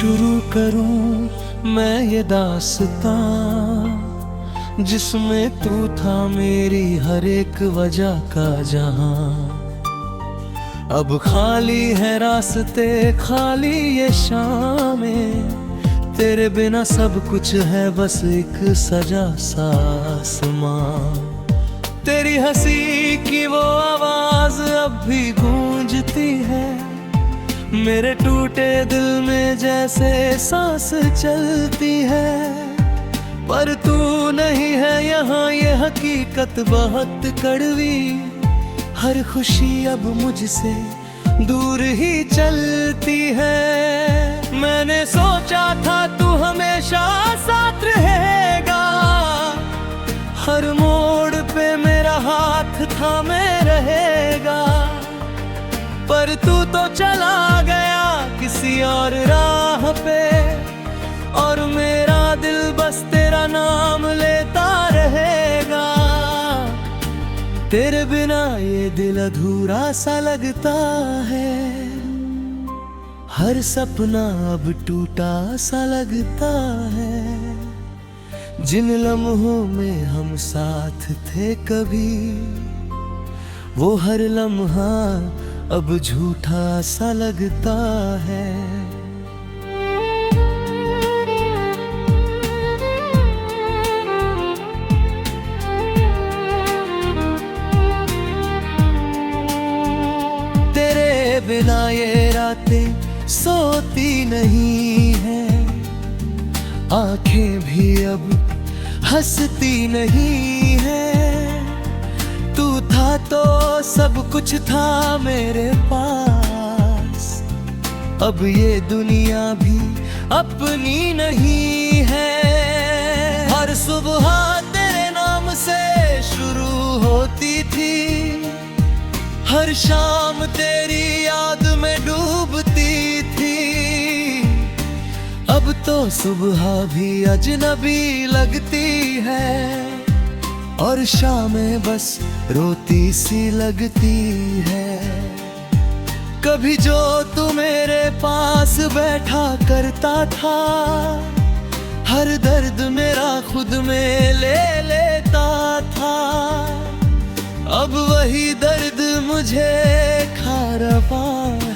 शुरू करूं मैं ये दास्तां जिसमें तू था मेरी हर एक वजह का जहां। अब खाली है रास्ते खाली ये शामें, तेरे बिना सब कुछ है बस एक सजा सा आसमां। तेरी हंसी की वो आवाज अब भी गूंजती है मेरे टूटे दिल में जैसे सांस चलती है। पर तू नहीं है यहाँ ये हकीकत बहुत कड़वी, हर खुशी अब मुझसे दूर ही चलती है। मैंने सोचा था तू हमेशा साथ रहेगा, हर मोड़ पे मेरा हाथ थामे रहेगा। पर तू तो चला गया किसी और राह पे, और मेरा दिल बस तेरा नाम लेता रहेगा। तेरे बिना ये दिल अधूरा सा लगता है, हर सपना अब टूटा सा लगता है। जिन लम्हों में हम साथ थे कभी, वो हर लम्हा अब झूठा सा लगता है। तेरे बिना ये रातें सोती नहीं है, आंखें भी अब हंसती नहीं है। तू था तो सब कुछ था मेरे पास, अब ये दुनिया भी अपनी नहीं है। हर सुबह तेरे नाम से शुरू होती थी, हर शाम तेरी याद में डूबती थी। अब तो सुबह भी अजनबी लगती है, और शामें बस रोती सी लगती है। कभी जो तू मेरे पास बैठा करता था, हर दर्द मेरा खुद में ले लेता था। अब वही दर्द मुझे खा रहा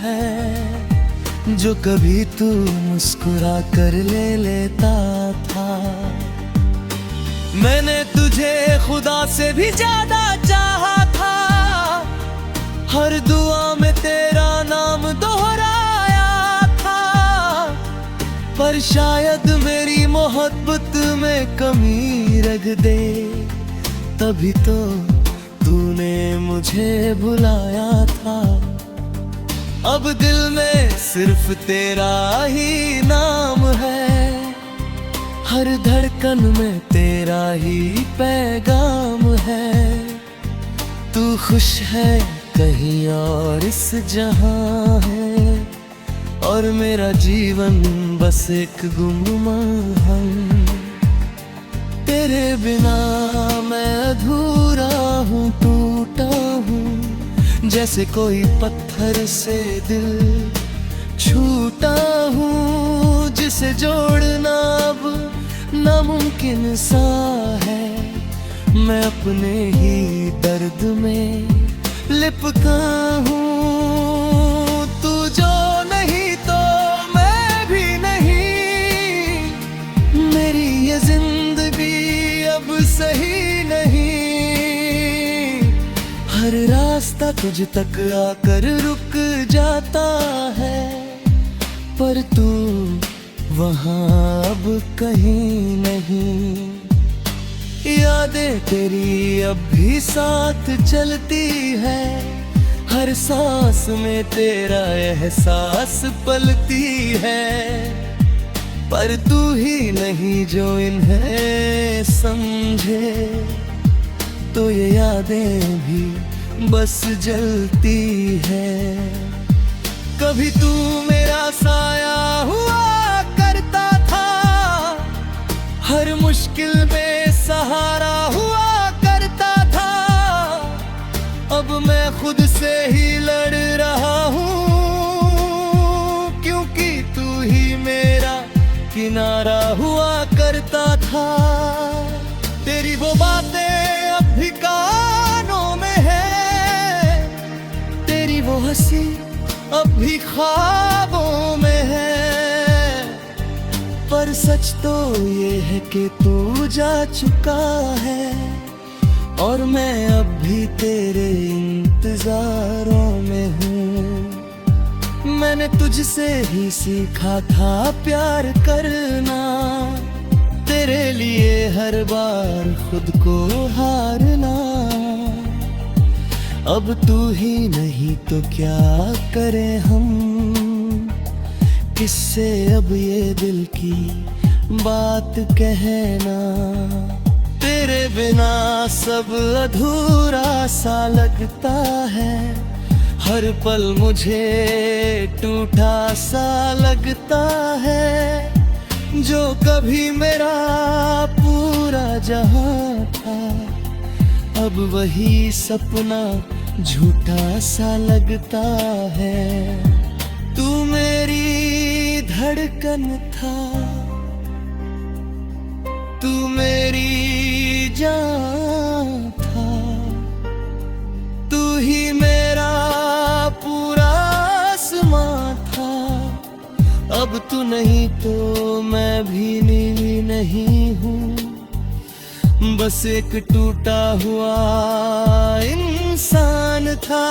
है, जो कभी तू मुस्कुरा कर ले लेता था। मैंने तुझे खुदा से भी ज्यादा चाहा था, हर दुआ में तेरा नाम दोहराया था। पर शायद मेरी मोहब्बत में कमी रख दे, तभी तो तूने मुझे बुलाया था। अब दिल में सिर्फ तेरा ही नाम है, हर धड़कन में तेरा ही पैगाम है। तू खुश है कहीं और इस जहां है, और मेरा जीवन बस एक गुमनाम। तेरे बिना मैं अधूरा हूँ, टूटा हूँ, जैसे कोई पत्थर से दिल छूटा हूँ, जिसे जोड़ना अब नामुमकिन सा है। मैं अपने ही दर्द में लिपटा हूँ। तू जो नहीं तो मैं भी नहीं, मेरी ये जिंदगी अब सही नहीं। हर रास्ता तुझ तक आकर रुक जाता है, पर तू वहाँ अब कहीं नहीं। यादें तेरी अब भी साथ चलती है, हर सांस में तेरा एहसास पलती है। पर तू ही नहीं जो इन्हें समझे, तो ये यादें भी बस जलती है। कभी तू मेरा साया हुआ करता था, हर मुश्किल में सहारा हुआ करता था। अब मैं खुद से ही लड़ रहा हूँ, क्योंकि तू ही मेरा हंसी अब भी ख्वाबों में है, पर सच तो ये है कि तू जा चुका है और मैं अब भी तेरे इंतजारों में हूँ। मैंने तुझसे ही सीखा था प्यार करना, तेरे लिए हर बार खुद को हारना। अब तू ही नहीं तो क्या करें हम, किससे अब ये दिल की बात कहना। तेरे बिना सब अधूरा सा लगता है, हर पल मुझे टूटा सा लगता है। जो कभी मेरा पूरा जहां था, अब वही सपना झूठा सा लगता है। तू मेरी धड़कन था, तू मेरी जान था, तू ही मेरा पूरा आसमां था। अब तू नहीं तो मैं भी नहीं हूँ, बस एक टूटा हुआ इंसान था।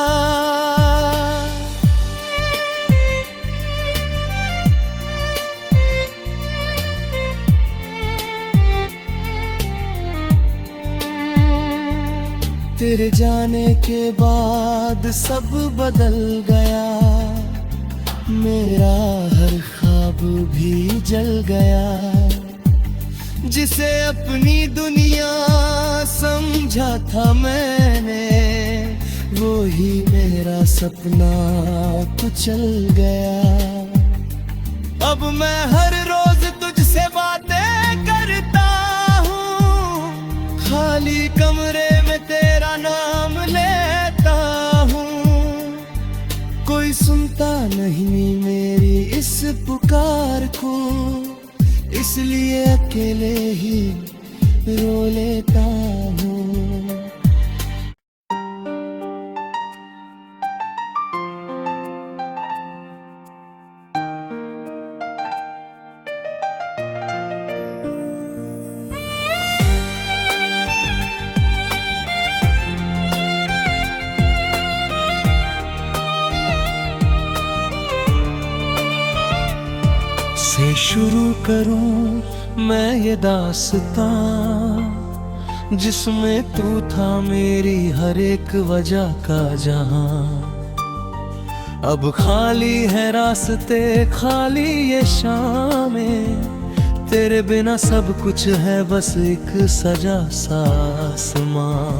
तेरे जाने के बाद सब बदल गया, मेरा हर ख्वाब भी जल गया। जिसे अपनी दुनिया समझा था मैंने, वो ही मेरा सपना कुचल गया। अब मैं हर रोज तुझसे बातें करता हूँ, खाली कमरे में तेरा नाम लेता हूँ। कोई सुनता नहीं मेरी इस पुकार को, इसलिए अकेले ही रो लेता हूँ। से शुरू करूं मैं ये दास्तां, जिसमें तू था मेरी हर एक वजह का जहां। अब खाली है रास्ते, खाली ये शामें, तेरे बिना सब कुछ है बस एक सजा सा आसमां।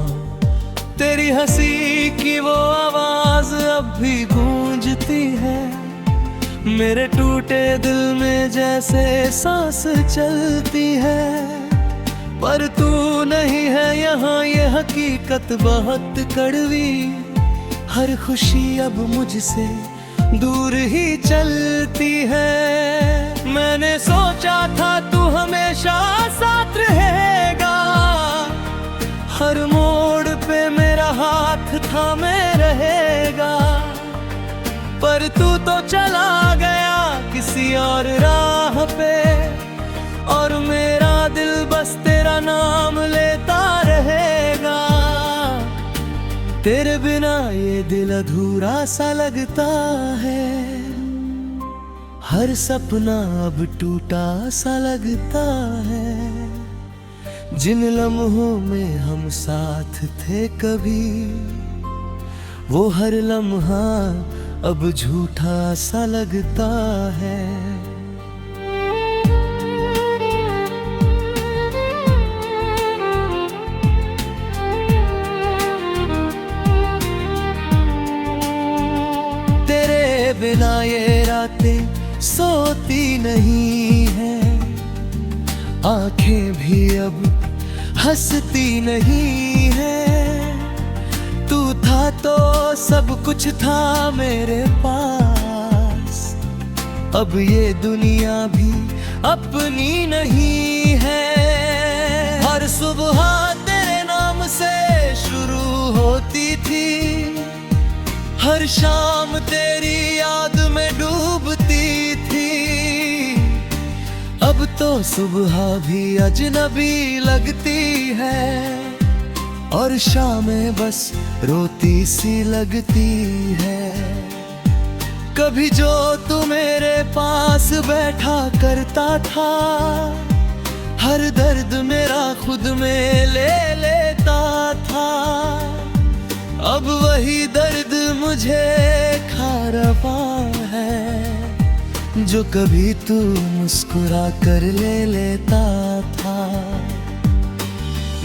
तेरी हंसी की वो आवाज अब भी गूंजती है, मेरे टूटे दिल में जैसे सांस चलती है। पर तू नहीं है यहाँ, ये हकीकत बहुत कड़वी। हर खुशी अब मुझसे दूर ही चलती है। मैंने सोचा था तू हमेशा साथ रहेगा, हर मोड़ पे मेरा हाथ थामे रहेगा। पर तू तो चला गया किसी और राह पे, और मेरा दिल बस तेरा नाम लेता रहेगा। तेरे बिना ये दिल अधूरा सा लगता है, हर सपना अब टूटा सा लगता है। जिन लम्हों में हम साथ थे कभी, वो हर लम्हा अब झूठा सा लगता है। तेरे बिना ये रातें सोती नहीं है, आंखें भी अब हंसती नहीं है। तू था तो सब कुछ था मेरे पास, अब ये दुनिया भी अपनी नहीं है। हर सुबह तेरे नाम से शुरू होती थी, हर शाम तेरी याद में डूबती थी। अब तो सुबह भी अजनबी लगती है और शामें बस रोती सी लगती है। कभी जो तू मेरे पास बैठा करता था, हर दर्द मेरा खुद में ले लेता था। अब वही दर्द मुझे खा रहा है जो कभी तू मुस्कुरा कर ले लेता था।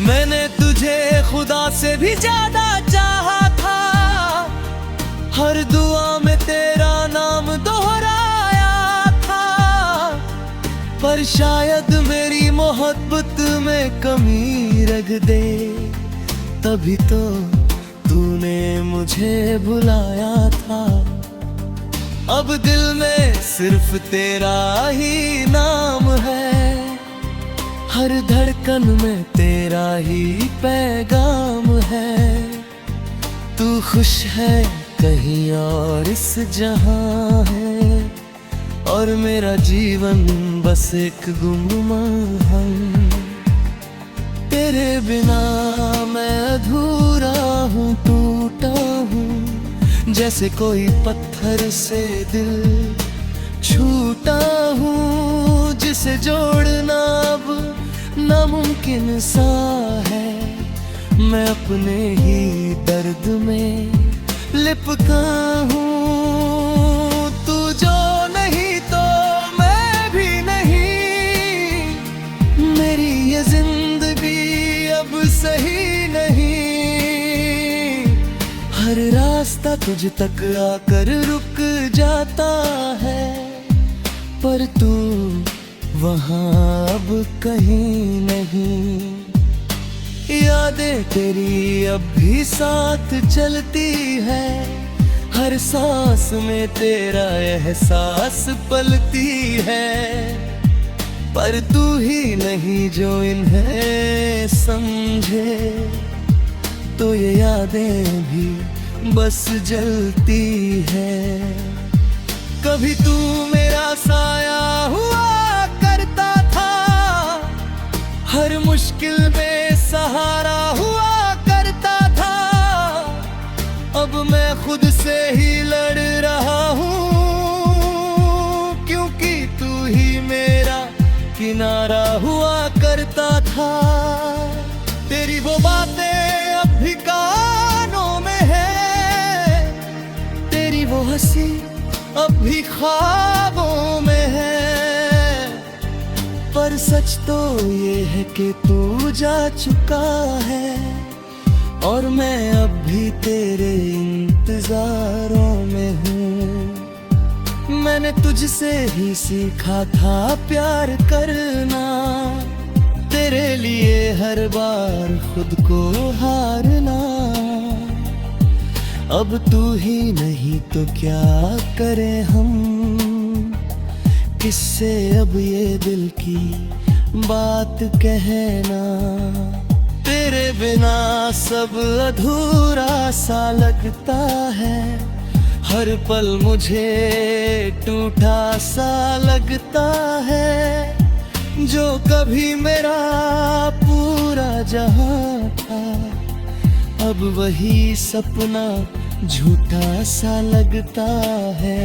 मैंने तुझे खुदा से भी ज्यादा चाहा था, हर दुआ में तेरा नाम दोहराया था। पर शायद मेरी मोहब्बत में कमी रख दे, तभी तो तूने मुझे बुलाया था। अब दिल में सिर्फ तेरा ही नाम है, हर धड़कन में तेरा ही पैगाम है। तू खुश है कहीं और इस जहां है, और मेरा जीवन बस एक गुमनाम। तेरे बिना मैं अधूरा हूँ, टूटा हूँ, जैसे कोई पत्थर से दिल छूटा हूँ, जिसे जोड़ना अब नामुमकिन सा है। मैं अपने ही दर्द में लिपटा हूँ। तू जो नहीं तो मैं भी नहीं, मेरी ये जिंदगी अब सही नहीं। हर रास्ता तुझ तक आकर रुक जाता है, पर तू वहाँ अब कहीं नहीं। यादें तेरी अब भी साथ चलती है, हर सांस में तेरा एहसास पलती है। पर तू ही नहीं जो इन्हें समझे, तो ये यादें भी बस जलती है। कभी तू मेरा साया हुआ करता था, हर मुश्किल में सहारा हुआ करता था। अब मैं खुद से ही लड़ रहा हूँ, क्योंकि तू ही मेरा किनारा हुआ करता था। तेरी वो बातें अब भी कानों में है, तेरी वो हंसी अब भी ख्वाबों में है। पर सच तो ये है कि तू जा चुका है, और मैं अब भी तेरे इंतजारों में हूँ। मैंने तुझसे ही सीखा था प्यार करना, तेरे लिए हर बार खुद को हारना। अब तू ही नहीं तो क्या करें हम, किससे अब ये दिल की बात कहना। तेरे बिना सब अधूरा सा लगता है, हर पल मुझे टूटा सा लगता है। जो कभी मेरा पूरा जहां था, अब वही सपना झूठा सा लगता है।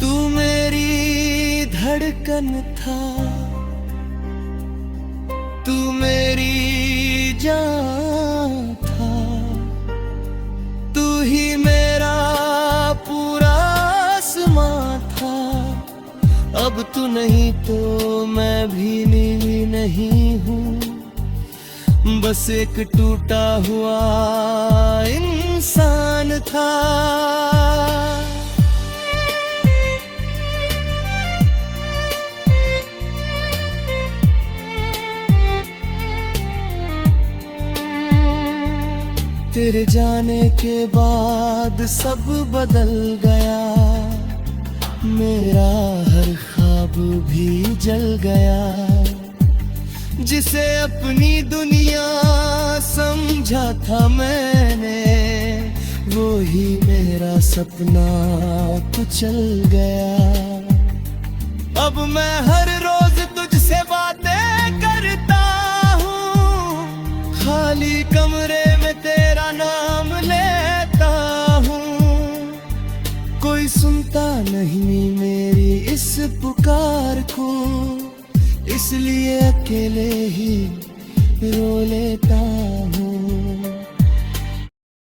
तू मेरी धड़कन था, तू मेरी जान था, तू ही मेरा पूरा आसमां था। अब तू नहीं तो मैं भी नहीं हूँ, बस एक टूटा हुआ इंसान था। तेरे जाने के बाद सब बदल गया, मेरा हर ख्वाब भी जल गया। जिसे अपनी दुनिया समझा था मैंने, वो ही मेरा सपना तो चल गया। अब मैं हर रोज तुझसे बातें करता हूँ, खाली कमरे में तेरा नाम लेता हूँ। कोई सुनता नहीं मेरी इस पुकार को, इसलिए अकेले ही रो लेता हूँ।